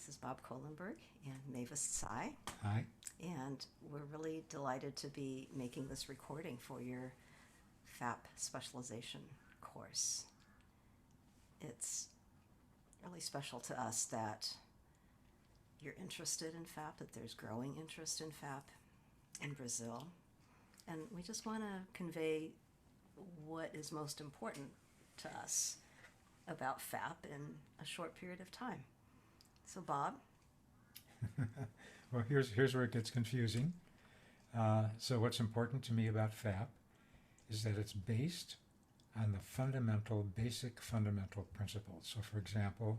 This is Bob Kohlenberg and Mavis Tsai, Hi. and we're really delighted to be making this recording for your FAP specialization course. It's really special to us that you're interested in FAP, that there's growing interest in FAP in Brazil, and we just want to convey what is most important to us about FAP in a short period of time. So, Bob? Well, here's where it gets confusing. So what's important to me about FAP is that it's based on the basic fundamental principles. So, for example,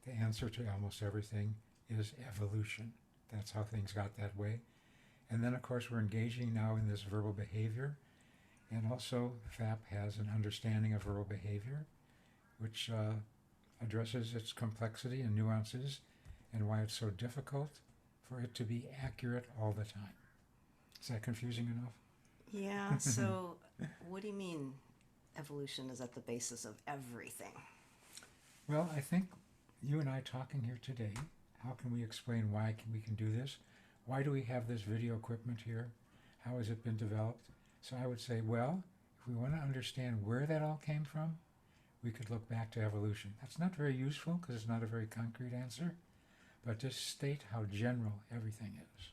the answer to almost everything is evolution. That's how things got that way. And then, of course, we're engaging now in this verbal behavior. And also, FAP has an understanding of verbal behavior, which addresses its complexity and nuances and why it's so difficult for it to be accurate all the time. Is that confusing enough? Yeah, so what do you mean evolution is at the basis of everything? Well, I think you and I talking here today, how can we explain why we can do this? Why do we have this video equipment here? How has it been developed? So I would say, well, if we want to understand where that all came from, we could look back to evolution. That's not very useful because it's not a very concrete answer, but just state how general everything is.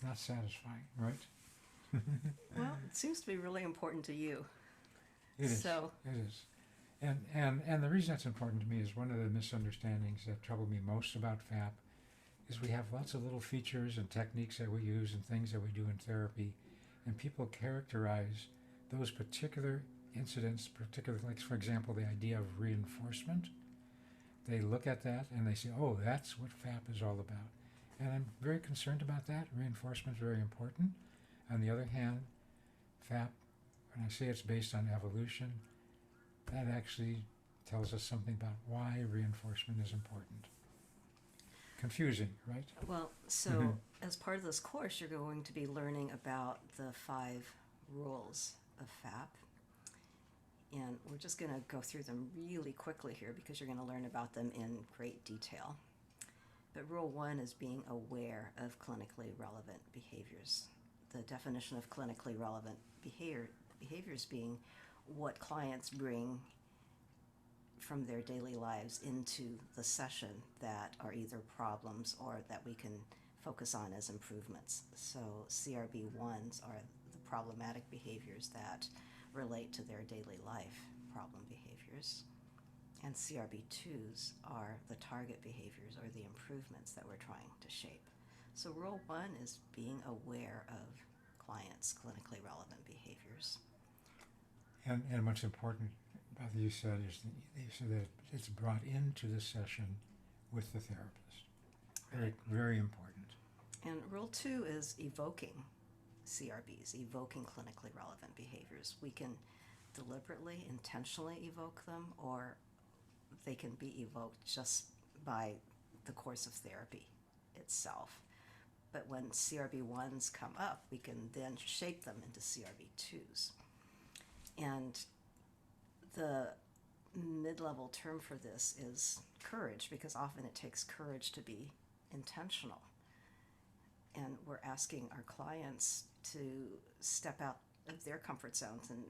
Not satisfying, right? Well, it seems to be really important to you. It is. So, It is. And the reason that's important to me is one of the misunderstandings that trouble me most about FAP is we have lots of little features and techniques that we use and things that we do in therapy, and people characterize those particular incidents, particularly, like, for example, the idea of reinforcement. They look at that and they say, oh, that's what FAP is all about. And I'm very concerned about that. Reinforcement is very important. On the other hand, FAP, when I say it's based on evolution, that actually tells us something about why reinforcement is important. Confusing, right? well, so as part of this course, you're going to be learning about the 5 rules of FAP. And we're just going to go through them really quickly here because you're going to learn about them in great detail. But rule 1 is being aware of clinically relevant behaviors. The definition of clinically relevant behaviors being what clients bring from their daily lives into the session that are either problems or that we can focus on as improvements. So CRB1s are the problematic behaviors that relate to their daily life problem behaviors, and CRB2s are the target behaviors or the improvements that we're trying to shape. So rule 1 is being aware of clients' clinically relevant behaviors. And what's important, Beth, you said, is that it's brought into the session with the therapist. Very, very important. And rule 2 is evoking CRBs, evoking clinically relevant behaviors. We can deliberately, intentionally evoke them, or they can be evoked just by the course of therapy itself. But when CRB1s come up, we can then shape them into CRB2s. And the mid-level term for this is courage, because often it takes courage to be intentional. And we're asking our clients to step out of their comfort zones and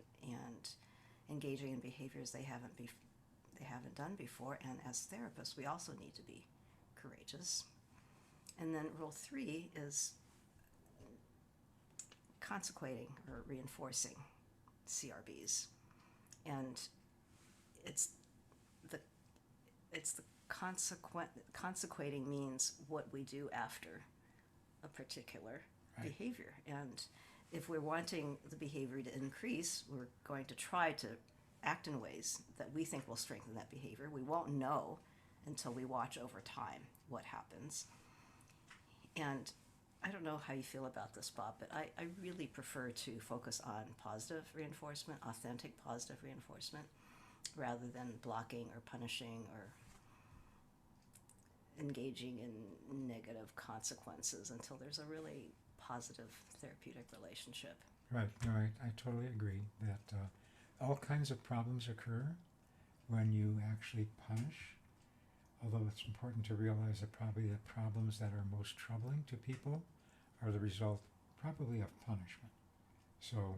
engaging in behaviors they haven't done before. And as therapists, we also need to be courageous. And then rule 3 is consequating or reinforcing CRBs, and it's the consequating means what we do after a particular behavior. And if we're wanting the behavior to increase, we're going to try to act in ways that we think will strengthen that behavior. We won't know until we watch over time what happens. And I don't know how you feel about this, Bob, but I really prefer to focus on positive reinforcement, authentic positive reinforcement, rather than blocking or punishing or engaging in negative consequences until there's a really positive therapeutic relationship. Right. No, I totally agree that all kinds of problems occur when you actually punish although it's important to realize that probably the problems that are most troubling to people are the result probably of punishment. So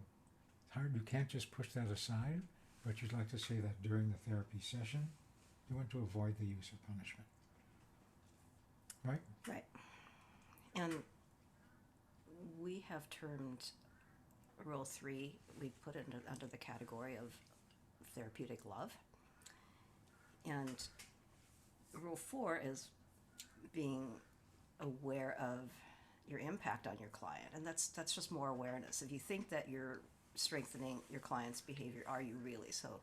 it's hard, you can't just push that aside, but you'd like to say that during the therapy session, you want to avoid the use of punishment. Right? Right. And we have termed Rule 3, we put it under the category of therapeutic love. And Rule 4 is being aware of your impact on your client. And that's just more awareness. If you think that you're strengthening your client's behavior, are you really? So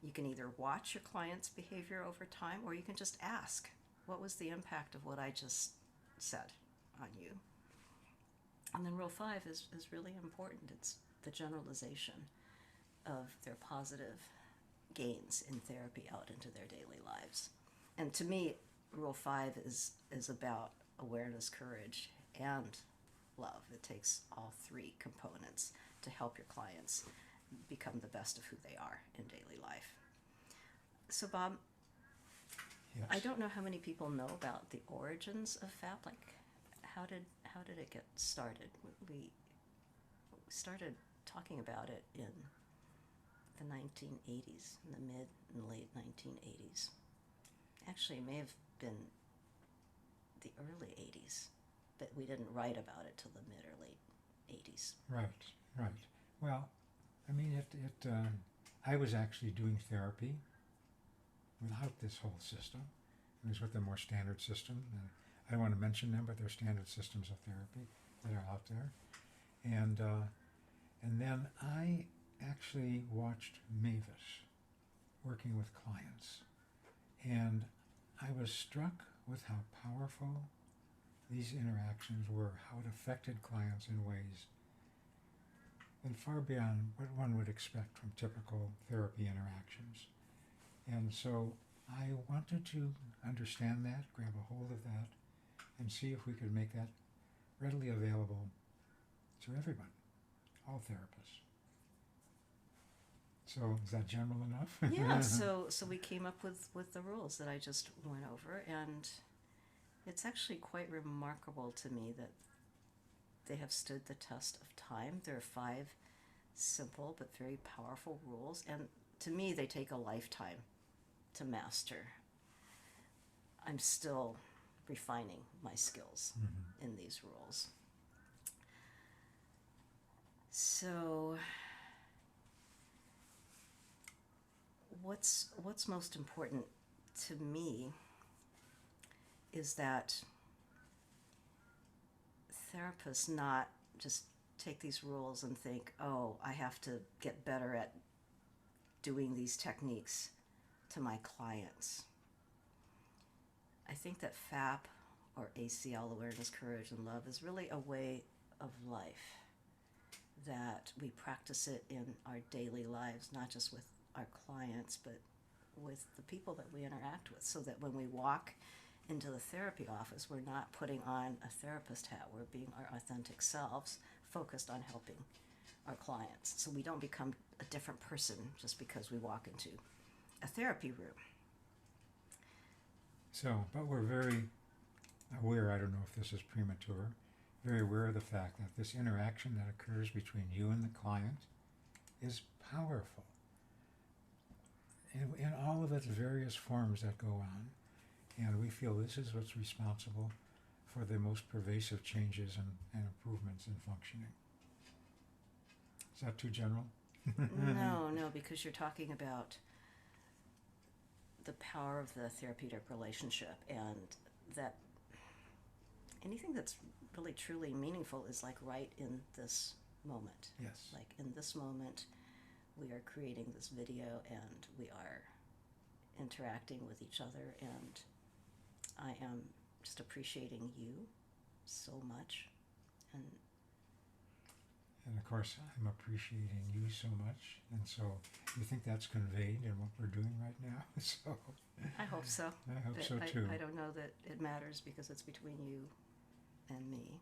you can either watch your client's behavior over time, or you can just ask, what was the impact of what I just said on you? And then Rule 5 is really important. It's the generalization of their positive gains in therapy out into their daily lives. And to me, Rule 5 is about awareness, courage, and love. It takes all three components to help your clients become the best of who they are in daily life. So Bob, Yes. I don't know how many people know about the origins of FAP. Like, how did it get started? We started talking about it in the 1980s, in the mid and late 1980s. Actually, it may have been the early 80s, but we didn't write about it till the mid or late 80s. Right. Well, I mean, I was actually doing therapy without this whole system. It was with a more standard system. I don't want to mention them, but they're standard systems of therapy that are out there. And then I actually watched Maviss working with clients. And I was struck with how powerful these interactions were, how it affected clients in ways and far beyond what one would expect from typical therapy interactions. And so I wanted to understand that, grab a hold of that, and see if we could make that readily available to everyone, all therapists. So is that general enough? Yeah, so we came up with the rules that I just went over, and it's actually quite remarkable to me that they have stood the test of time. There are 5 simple but very powerful rules, and to me they take a lifetime to master. I'm still refining my skills in these rules. So what's most important to me is that therapists not just take these rules and think, oh, I have to get better at doing these techniques to my clients. I think that FAP, or ACL, awareness, courage, and love, is really a way of life, that we practice it in our daily lives, not just with our clients, but with the people that we interact with, so that when we walk into the therapy office, we're not putting on a therapist hat. We're being our authentic selves, focused on helping our clients. So we don't become a different person just because we walk into a therapy room. So, but we're very aware, I don't know if this is premature, very aware of the fact that this interaction that occurs between you and the client is powerful in all of its various forms that go on. And we feel this is what's responsible for the most pervasive changes and improvements in functioning. Is that too general? No, because you're talking about the power of the therapeutic relationship, and that anything that's really truly meaningful is like right in this moment. Yes. Like in this moment, we are creating this video and we are interacting with each other, and I am just appreciating you so much. And of course, I'm appreciating you so much, and so you think that's conveyed in what we're doing right now? So I hope so. I hope But so too. I don't know that it matters because it's between you and me.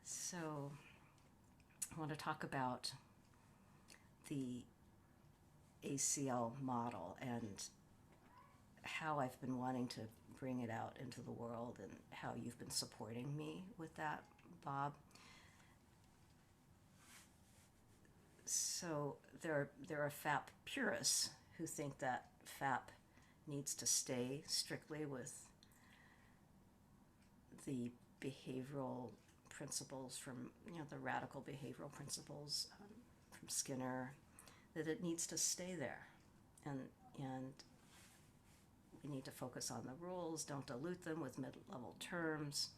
So I want to talk about the ACL model and how I've been wanting to bring it out into the world and how you've been supporting me with that, Bob. So there are FAP purists who think that FAP needs to stay strictly with the behavioral principles from, the radical behavioral principles from Skinner, that it needs to stay there. And we need to focus on the rules, don't dilute them with mid-level terms.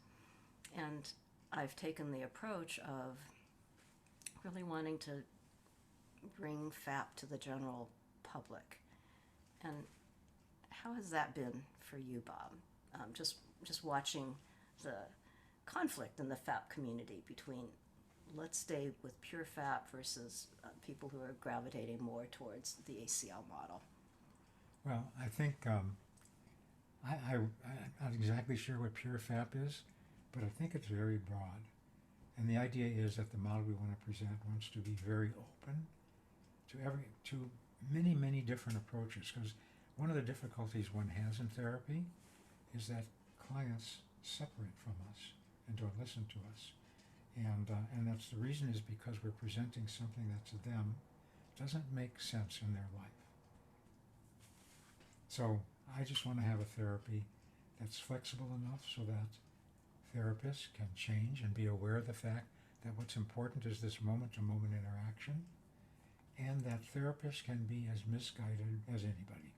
And I've taken the approach of really wanting to bring FAP to the general public. And how has that been for you, Bob? Just watching the conflict in the FAP community between let's stay with pure FAP versus people who are gravitating more towards the ACL model. Well, I think I'm not exactly sure what pure FAP is, but I think it's very broad. And the idea is that the model we want to present wants to be very open to many, many different approaches. Because one of the difficulties one has in therapy is that clients separate from us and don't listen to us. And that's the reason is because we're presenting something that to them doesn't make sense in their life. So I just want to have a therapy that's flexible enough so that therapists can change and be aware of the fact that what's important is this moment-to-moment interaction, and that therapists can be as misguided as anybody.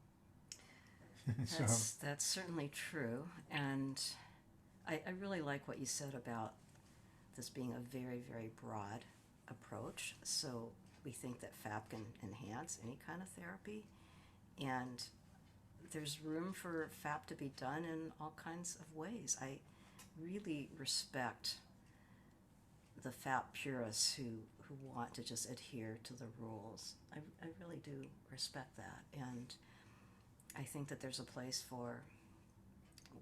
That's certainly true, and I really like what you said about this being a very, very broad approach. So we think that FAP can enhance any kind of therapy, and there's room for FAP to be done in all kinds of ways. I really respect the FAP purists who want to just adhere to the rules. I really do respect that, and I think that there's a place for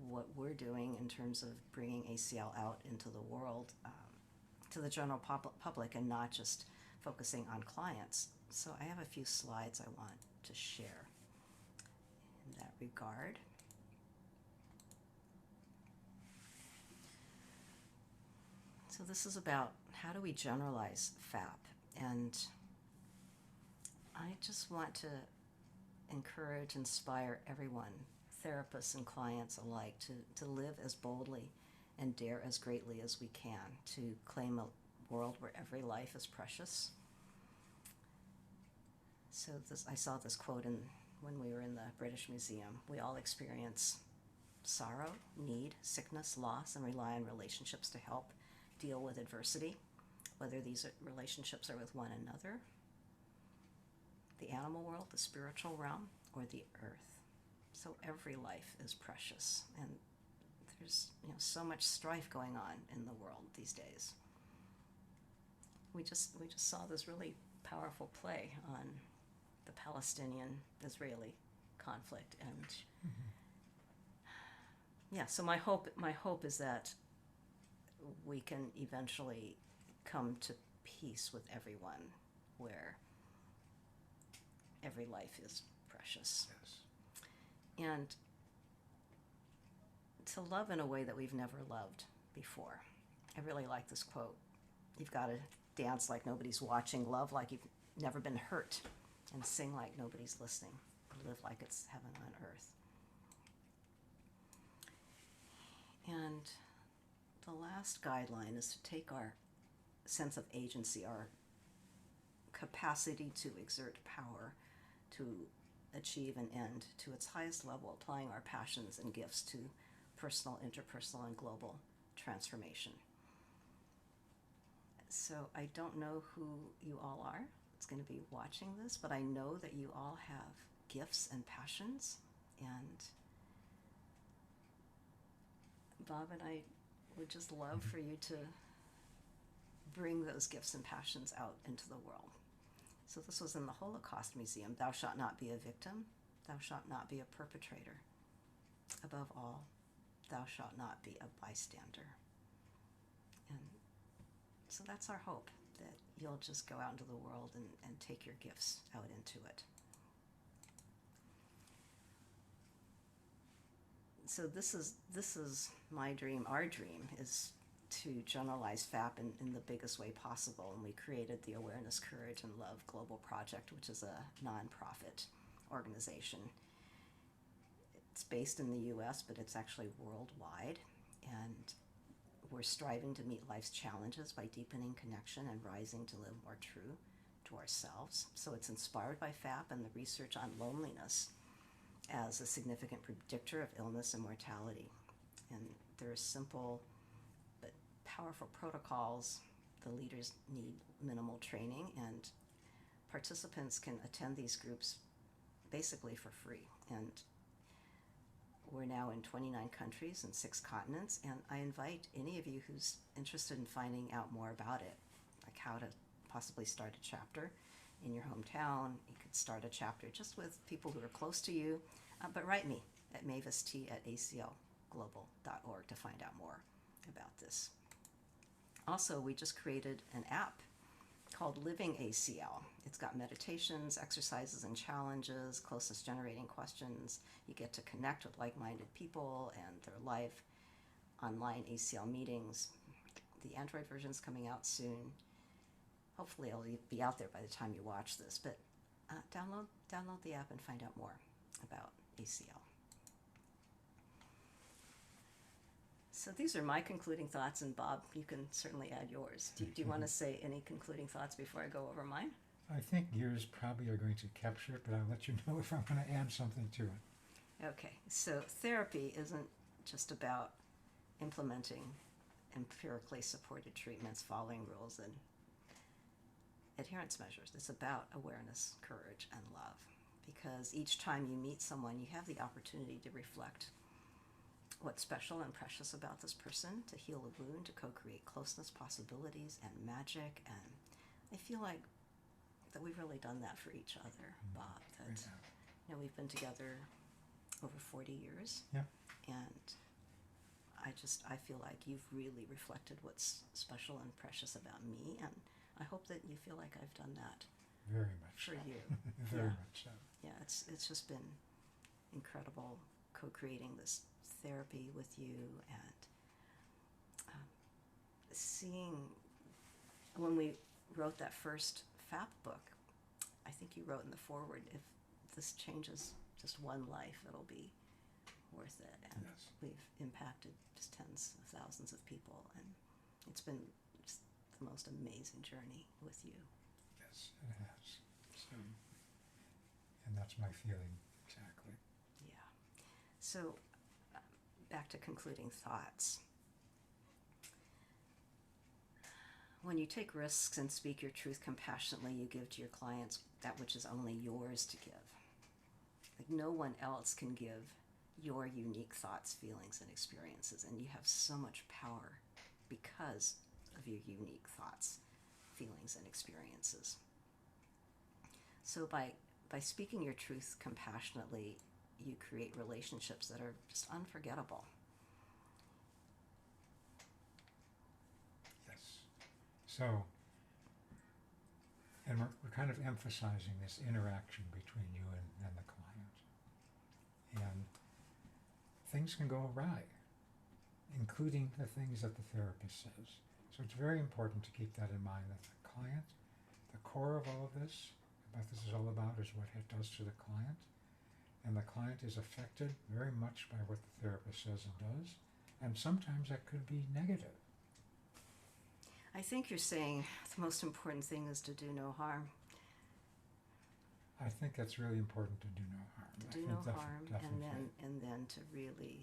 what we're doing in terms of bringing ACL out into the world, to the general public, and not just focusing on clients. So I have a few slides I want to share in that regard. So this is about how do we generalize FAP, and I just want to encourage, inspire everyone, therapists and clients alike, to live as boldly and dare as greatly as we can to claim a world where every life is precious. So I saw this quote when we were in the British Museum. We all experience sorrow, need, sickness, loss, and rely on relationships to help deal with adversity, whether these relationships are with one another, the animal world, the spiritual realm, or the earth. So every life is precious, and there's so much strife going on in the world these days. We just saw this really powerful play on the Palestinian-Israeli conflict, and so my hope is that we can eventually come to peace with everyone, where every life is precious. Yes. And to love in a way that we've never loved before. I really like this quote. You've got to dance like nobody's watching, love like you've never been hurt, and sing like nobody's listening, live like it's heaven on earth. And the last guideline is to take our sense of agency, our capacity to exert power, to achieve an end to its highest level, applying our passions and gifts to personal, interpersonal, and global transformation. So I don't know who you all are that's going to be watching this, but I know that you all have gifts and passions, and Bob and I would just love for you to bring those gifts and passions out into the world. So this was in the Holocaust Museum. Thou shalt not be a victim. Thou shalt not be a perpetrator. Above all, thou shalt not be a bystander. And so that's our hope, that you'll just go out into the world and take your gifts out into it. so this is my dream. Our dream is to generalize FAP in the biggest way possible, and we created the Awareness, Courage, and Love Global Project, which is a nonprofit organization. It's based in the U.S., but it's actually worldwide, and we're striving to meet life's challenges by deepening connection and rising to live more true to ourselves. So it's inspired by FAP and the research on loneliness as a significant predictor of illness and mortality. And there are simple but powerful protocols. The leaders need minimal training, and participants can attend these groups basically for free. And we're now in 29 countries and 6 continents, and I invite any of you who's interested in finding out more about it, like how to possibly start a chapter in your hometown. You could start a chapter just with people who are close to you, but write me at mavisst@aclglobal.org to find out more about this. Also, we just created an app called Living ACL. It's got meditations, exercises, and challenges, closeness generating questions. You get to connect with like-minded people, and there are live online ACL meetings. The Android version is coming out soon. Hopefully it'll be out there by the time you watch this, but download the app and find out more about ACL. So these are my concluding thoughts, and Bob, you can certainly add yours. Do you want to say any concluding thoughts before I go over mine? I think yours probably are going to capture it, but I'll let you know if I'm going to add something to it. Okay, so therapy isn't just about implementing empirically supported treatments, following rules, and adherence measures. It's about awareness, courage, and love. Because each time you meet someone, you have the opportunity to reflect what's special and precious about this person, to heal a wound, to co-create closeness, possibilities, and magic. And I feel like that we've really done that for each other, Bob. That, you know, we've been together over 40 years. Yeah. And I feel like you've really reflected what's special and precious about me, and I hope that you feel like I've done that Very much for so. you. Very Yeah. much so. Yeah, it's just been incredible co-creating this therapy with you, and seeing when we wrote that first FAP book, I think you wrote in the foreword, if this changes just one life, it'll be worth it. And Yes. we've impacted just tens of thousands of people, and it's been just the most amazing journey with you. Yes, it has. So, and that's my feeling exactly. Yeah. So back to concluding thoughts. When you take risks and speak your truth compassionately, you give to your clients that which is only yours to give. Like no one else can give your unique thoughts, feelings, and experiences, and you have so much power because of your unique thoughts, feelings, and experiences. So by speaking your truth compassionately, you create relationships that are just unforgettable. Yes. So, and we're kind of emphasizing this interaction between you and the client. And things can go awry, including the things that the therapist says. So it's very important to keep that in mind, that the client, the core of all of this, what this is all about, is what it does to the client. And the client is affected very much by what the therapist says and does. And sometimes that could be negative. I think you're saying the most important thing is to do no harm. I think that's really important, to do no harm. To do no harm, definitely. and then to really,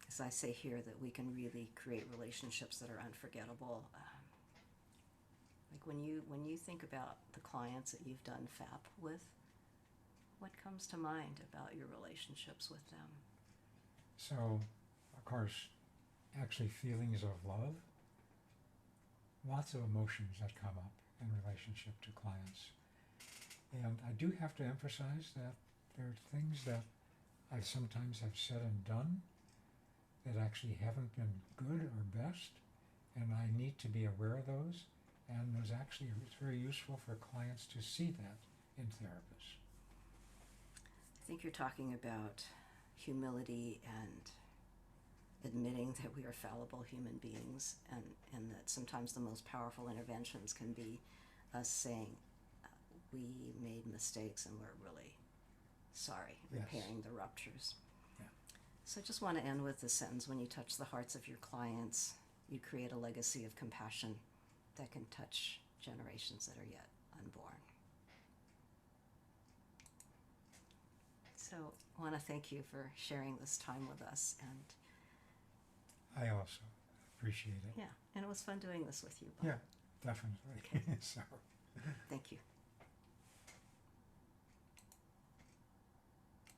as I say here, that we can really create relationships that are unforgettable. Like when you think about the clients that you've done FAP with, what comes to mind about your relationships with them? So, of course, actually feelings of love, lots of emotions that come up in relationship to clients. And I do have to emphasize that there are things that I sometimes have said and done that actually haven't been good or best, and I need to be aware of those. And it's very useful for clients to see that in therapists. I think you're talking about humility and admitting that we are fallible human beings, and that sometimes the most powerful interventions can be us saying, we made mistakes and we're really sorry, Yes. repairing the ruptures. Yeah. So I just want to end with this sentence: when you touch the hearts of your clients, you create a legacy of compassion that can touch generations that are yet unborn. So I want to thank you for sharing this time with us, and I also appreciate it. yeah, and it was fun doing this with you, Bob. Yeah, definitely. Okay. So. Thank you.